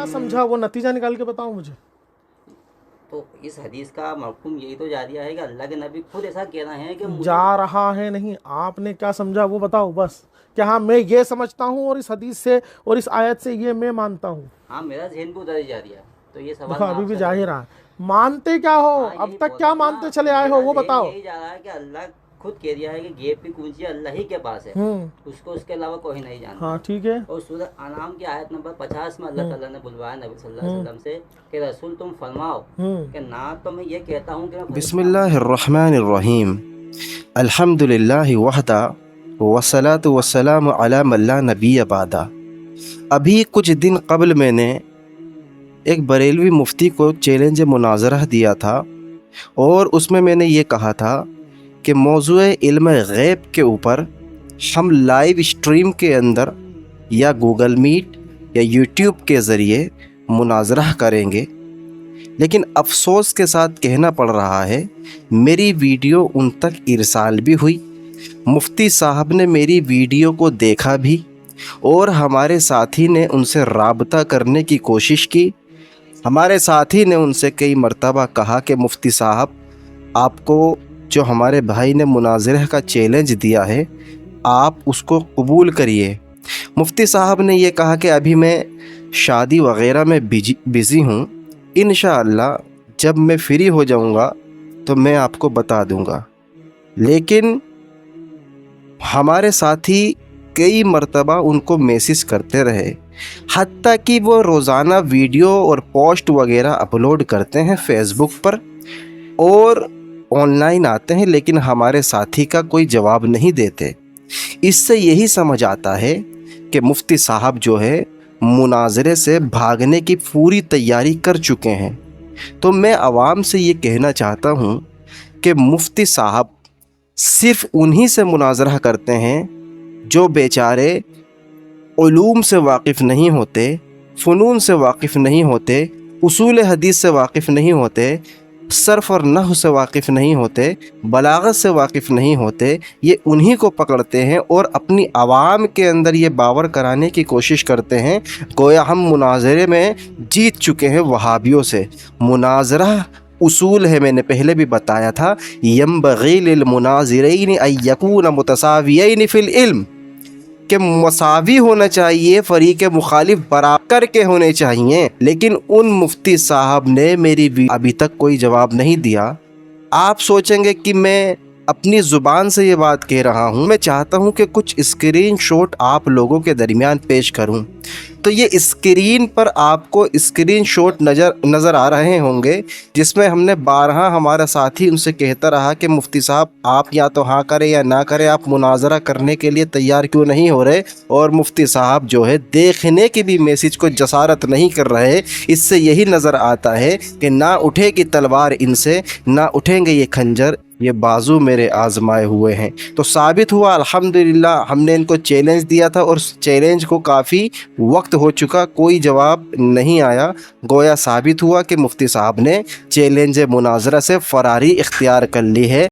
समझा वो नतीजा निकाल के बताओ मुझे। तो इस हदीस का मफहूम यही तो जा रहा है कि अल्लाह के नबी खुद ऐसा कह रहे हैं कि जा रहा है नहीं, आपने क्या समझा वो बताओ बस। कि हाँ मैं ये समझता हूँ और इस हदीस से और इस आयत से ये मैं मानता हूँ। हाँ, मेरा जहन भी उधर ही जा रहा है, तो ये सवाल देखो मैं अभी भी आपसे जा ही रहा है। मानते क्या हो, हाँ, अब यही तक बोल क्या रहा हूँ मानते ना, चले आए हो मेरा वो जहन बताओ। यही जा रहा है कि अल्लाह खुद कह दिया है कि गैब की कुंजी अल्लाह ही के पास है, उसको उसके अलावा कोई नहीं जानता। हाँ ठीक है। और सूरह अनाम की आयत नंबर 50 में अल्लाह ताला ने बुलवाया नबी सल्लल्लाहु अलैहि वसल्लम से कि रसूल तुम फरमाओ कि ना तो मैं ये कहता हूँ कि मैं बिस्मिल्लाहिर्रहमानिर्रहीम अल्हम्दुलिल्लाहि वहदा वस्सलातु वस्सलामु अला मन ला नबिय्य बादा। अभी कुछ दिन कबल मैंने एक बरेलवी मुफ्ती को चैलेंज मुनाजरा दिया था और उसमें मैंने ये कहा था कि मौज़ूए इल्म गैब के ऊपर हम लाइव स्ट्रीम के अंदर या गूगल मीट या यूट्यूब के ज़रिए मुनाजरा करेंगे। लेकिन अफसोस के साथ कहना पड़ रहा है मेरी वीडियो उन तक इरसाल भी हुई, मुफ्ती साहब ने मेरी वीडियो को देखा भी और हमारे साथी ने उनसे राबता करने की कोशिश की। हमारे साथी ने उनसे कई मर्तबा कहा कि मुफ्ती साहब आपको जो हमारे भाई ने मुनाज़रह का चैलेंज दिया है आप उसको कबूल करिए। मुफ्ती साहब ने ये कहा कि अभी मैं शादी वग़ैरह में बिज़ी हूँ, इंशाअल्लाह जब मैं फ्री हो जाऊँगा तो मैं आपको बता दूँगा। लेकिन हमारे साथी कई मर्तबा उनको मैसेज करते रहे, हत्ता कि वो रोज़ाना वीडियो और पोस्ट वग़ैरह अपलोड करते हैं फेसबुक पर और ऑनलाइन आते हैं, लेकिन हमारे साथी का कोई जवाब नहीं देते। इससे यही समझ आता है कि मुफ्ती साहब जो है मुनाजरे से भागने की पूरी तैयारी कर चुके हैं। तो मैं आवाम से ये कहना चाहता हूँ कि मुफ्ती साहब सिर्फ़ उन्हीं से मुनाजरा करते हैं जो बेचारे उलूम से वाकिफ़ नहीं होते, फ़नून से वाकिफ़ नहीं होते, उसूल हदीस से वाकिफ़ नहीं होते, सर्फ़ और नहव से वाकिफ़ नहीं होते, बलागत से वाकिफ़ नहीं होते। ये उन्हीं को पकड़ते हैं और अपनी आवाम के अंदर ये बावर कराने की कोशिश करते हैं गोया हम मुनाजरे में जीत चुके हैं वहाबियों से। मुनाजरा उसूल है, मैंने पहले भी बताया था, यंबग़ी लिल मुनाज़िरैन अन यकूना मुतसावियैन फ़िल इल्म, कि मसावी होना चाहिए, फ़रीक़ मुखालिफ बराबर के होने चाहिए। लेकिन उन मुफ्ती साहब ने मेरी अभी तक कोई जवाब नहीं दिया। आप सोचेंगे कि मैं अपनी ज़ुबान से ये बात कह रहा हूँ, मैं चाहता हूँ कि कुछ स्क्रीनशॉट आप लोगों के दरमियान पेश करूँ। तो ये स्क्रीन पर आपको स्क्रीनशॉट नज़र आ रहे होंगे जिसमें हमने बारहा हमारा साथी उनसे कहता रहा कि मुफ्ती साहब आप या तो हाँ करें या ना करें, आप मुनाजरा करने के लिए तैयार क्यों नहीं हो रहे। और मुफ्ती साहब जो है देखने की भी मैसेज को जसारत नहीं कर रहे। इससे यही नज़र आता है कि ना उठेगी तलवार इनसे, ना उठेंगे ये खंजर, ये बाजू मेरे आजमाए हुए हैं। तो साबित हुआ अल्हम्दुलिल्लाह हमने इनको चैलेंज दिया था और चैलेंज को काफ़ी वक्त हो चुका, कोई जवाब नहीं आया। गोया साबित हुआ कि मुफ्ती साहब ने चैलेंज मुनाजरा से फ़रारी इख्तियार कर ली है।